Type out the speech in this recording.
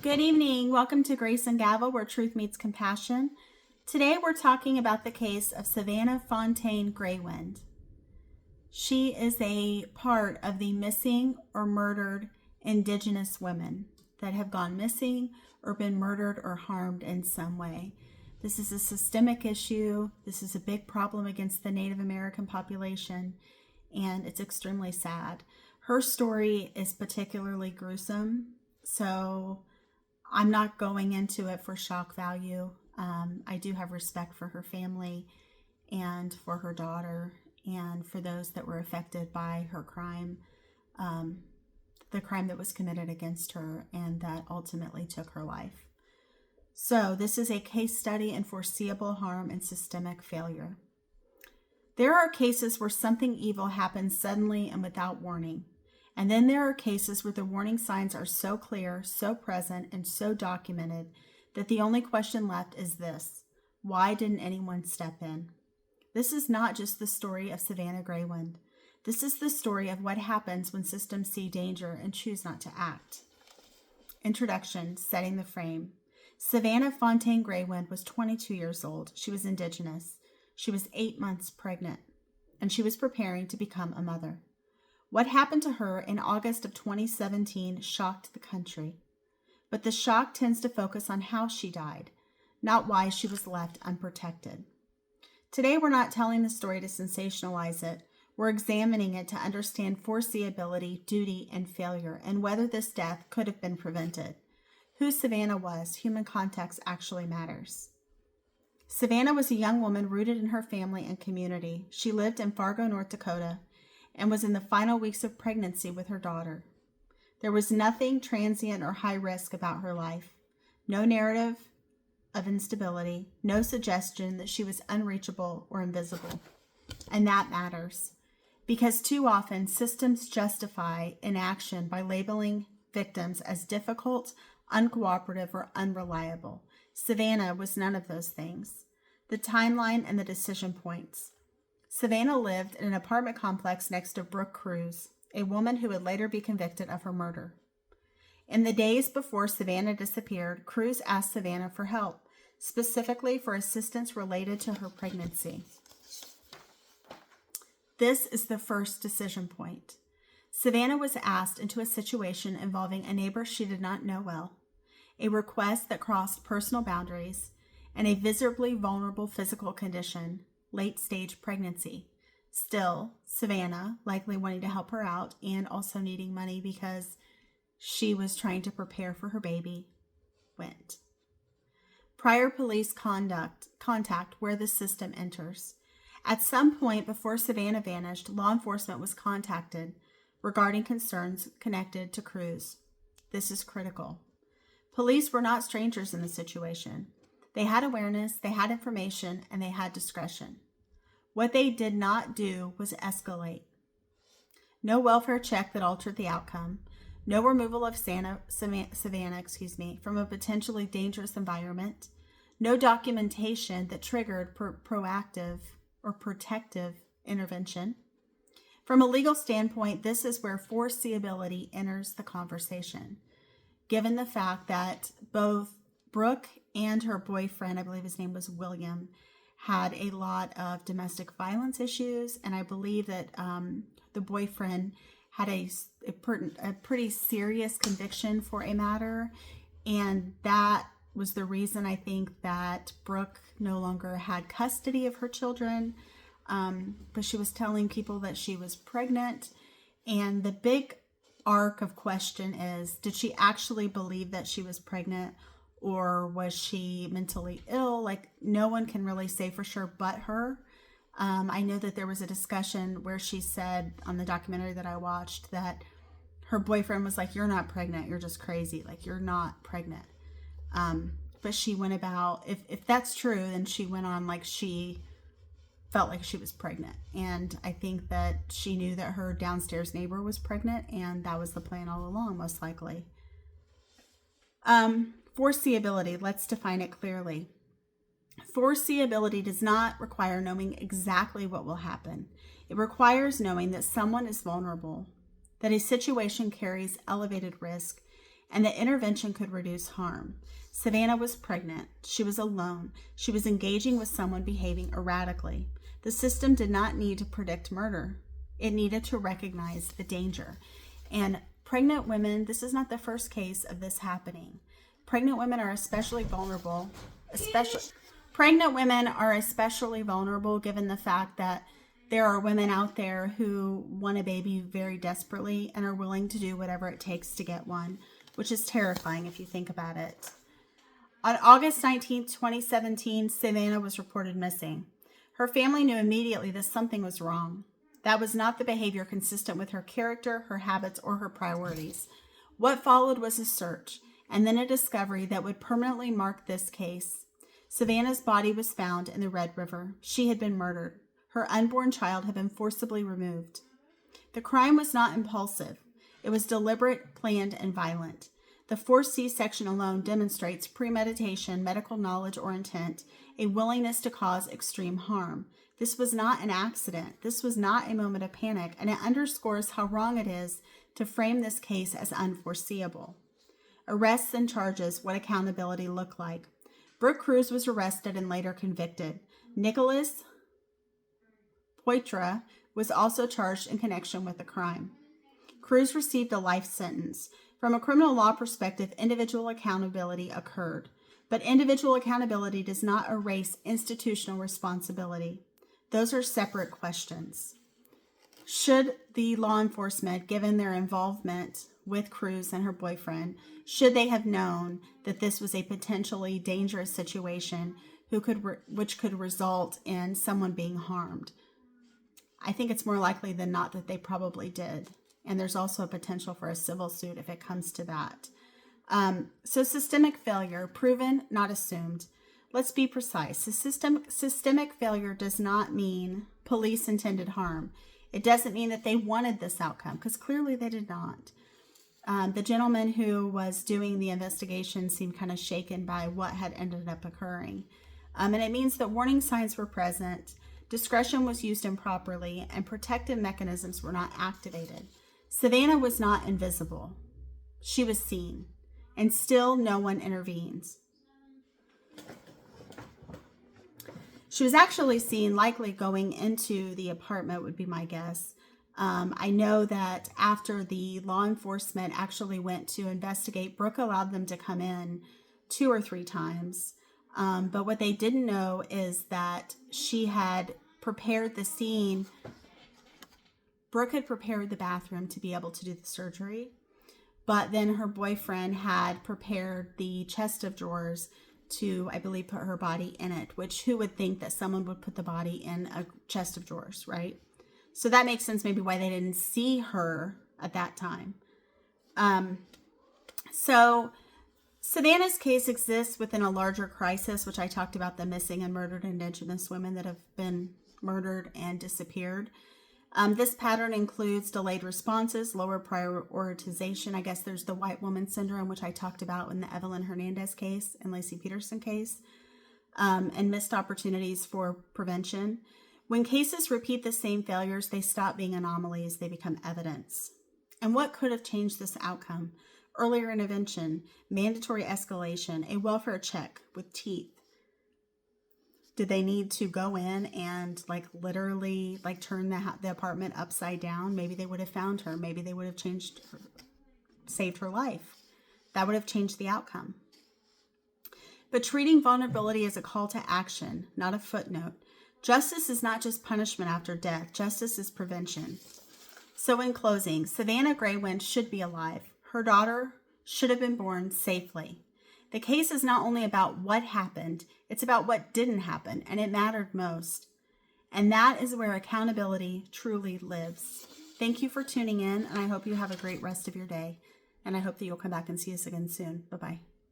Good evening. Welcome to Grace and Gavel, where truth meets compassion. Today we're talking about the case of Savannah Fontaine Greywind. She is a part of the missing or murdered Indigenous women that have gone missing or been murdered or harmed in some way. This is a systemic issue. This is a big problem against the Native American population, and it's extremely sad. Her story is particularly gruesome, so I'm not going into it for shock value. I do have respect for her family and for her daughter and for those that were affected by her crime, the crime that was committed against her and that ultimately took her life. So this is a case study in foreseeable harm and systemic failure. There are cases where something evil happens suddenly and without warning. And then there are cases where the warning signs are so clear, so present, and so documented that the only question left is this: why didn't anyone step in? This is not just the story of Savannah Greywind. This is the story of what happens when systems see danger and choose not to act. Introduction, setting the frame. Savannah Fontaine Greywind was 22 years old. She was Indigenous. She was 8 months pregnant, and she was preparing to become a mother. What happened to her in August of 2017 shocked the country. But the shock tends to focus on how she died, not why she was left unprotected. Today, we're not telling the story to sensationalize it. We're examining it to understand foreseeability, duty, and failure, and whether this death could have been prevented. Who Savannah was, human context actually matters. Savannah was a young woman rooted in her family and community. She lived in Fargo, North Dakota, and was in the final weeks of pregnancy with her daughter. There was nothing transient or high risk about her life. No narrative of instability, no suggestion that she was unreachable or invisible. And that matters, because too often systems justify inaction by labeling victims as difficult, uncooperative, or unreliable. Savannah was none of those things. The timeline and the decision points. Savannah lived in an apartment complex next to Brooke Cruz, a woman who would later be convicted of her murder. In the days before Savannah disappeared, Cruz asked Savannah for help, specifically for assistance related to her pregnancy. This is the first decision point. Savannah was asked into a situation involving a neighbor she did not know well, a request that crossed personal boundaries, and a visibly vulnerable physical condition, late-stage pregnancy. Still, Savannah, likely wanting to help her out and also needing money because she was trying to prepare for her baby, went. Prior police contact where the system enters. At some point before Savannah vanished, law enforcement was contacted regarding concerns connected to Cruz. This is critical. Police were not strangers in the situation. They had awareness, they had information, and they had discretion. What they did not do was escalate. No welfare check that altered the outcome. No removal of Savannah from a potentially dangerous environment. No documentation that triggered proactive or protective intervention. From a legal standpoint, this is where foreseeability enters the conversation, given the fact that both Brooke and her boyfriend, I believe his name was William, had a lot of domestic violence issues, and I believe that the boyfriend had a pretty serious conviction for a matter, and that was the reason I think that Brooke no longer had custody of her children, but she was telling people that she was pregnant, and the big arc of question is, did she actually believe that she was pregnant, or was she mentally ill? Like, no one can really say for sure but her. I know that there was a discussion where she said on the documentary that I watched that her boyfriend was like, "You're not pregnant, you're just crazy. Like, you're not pregnant." But she went about, if that's true, then she went on like she felt like she was pregnant. And I think that she knew that her downstairs neighbor was pregnant, and that was the plan all along, most likely. Foreseeability, let's define it clearly. Foreseeability does not require knowing exactly what will happen. It requires knowing that someone is vulnerable, that a situation carries elevated risk, and that intervention could reduce harm. Savannah was pregnant. She was alone. She was engaging with someone behaving erratically. The system did not need to predict murder. It needed to recognize the danger. And pregnant women, this is not the first case of this happening. Pregnant women are especially vulnerable, Pregnant women are especially vulnerable given the fact that there are women out there who want a baby very desperately and are willing to do whatever it takes to get one, which is terrifying if you think about it. On August 19, 2017, Savannah was reported missing. Her family knew immediately that something was wrong. That was not the behavior consistent with her character, her habits, or her priorities. What followed was a search, and then a discovery that would permanently mark this case. Savannah's body was found in the Red River. She had been murdered. Her unborn child had been forcibly removed. The crime was not impulsive. It was deliberate, planned, and violent. The forced C-section alone demonstrates premeditation, medical knowledge, or intent, a willingness to cause extreme harm. This was not an accident. This was not a moment of panic, and it underscores how wrong it is to frame this case as unforeseeable. Arrests and charges, what accountability looked like. Brooke Cruz was arrested and later convicted. Nicholas Poitra was also charged in connection with the crime. Cruz received a life sentence. From a criminal law perspective, individual accountability occurred, but individual accountability does not erase institutional responsibility. Those are separate questions. Should the law enforcement, given their involvement with Cruz and her boyfriend, should they have known that this was a potentially dangerous situation which could result in someone being harmed? I think it's more likely than not that they probably did. And there's also a potential for a civil suit if it comes to that. So systemic failure, proven, not assumed. Let's be precise. Systemic failure does not mean police intended harm. It doesn't mean that they wanted this outcome, because clearly they did not. The gentleman who was doing the investigation seemed kind of shaken by what had ended up occurring. And it means that warning signs were present, discretion was used improperly, and protective mechanisms were not activated. Savannah was not invisible. She was seen, and still no one intervenes. She was actually seen likely going into the apartment, would be my guess. I know that after the law enforcement actually went to investigate, Brooke allowed them to come in 2 or 3 times. But what they didn't know is that she had prepared the scene. Brooke had prepared the bathroom to be able to do the surgery. But then her boyfriend had prepared the chest of drawers to, I believe, put her body in it, which who would think that someone would put the body in a chest of drawers, right? So that makes sense maybe why they didn't see her at that time. So Savannah's case exists within a larger crisis, which I talked about, the missing and murdered Indigenous women that have been murdered and disappeared. This pattern includes delayed responses, lower prioritization. I guess there's the white woman syndrome, which I talked about in the Evelyn Hernandez case and Lacey Peterson case, and missed opportunities for prevention. When cases repeat the same failures, they stop being anomalies, they become evidence. And what could have changed this outcome? Earlier intervention, mandatory escalation, a welfare check with teeth. Did they need to go in and literally turn the apartment upside down? Maybe they would have found her. Maybe they would have saved her life. That would have changed the outcome. But treating vulnerability as a call to action, not a footnote. Justice is not just punishment after death. Justice is prevention. So in closing, Savannah Greywind should be alive. Her daughter should have been born safely. The case is not only about what happened, it's about what didn't happen, and it mattered most. And that is where accountability truly lives. Thank you for tuning in, and I hope you have a great rest of your day. And I hope that you'll come back and see us again soon. Bye-bye.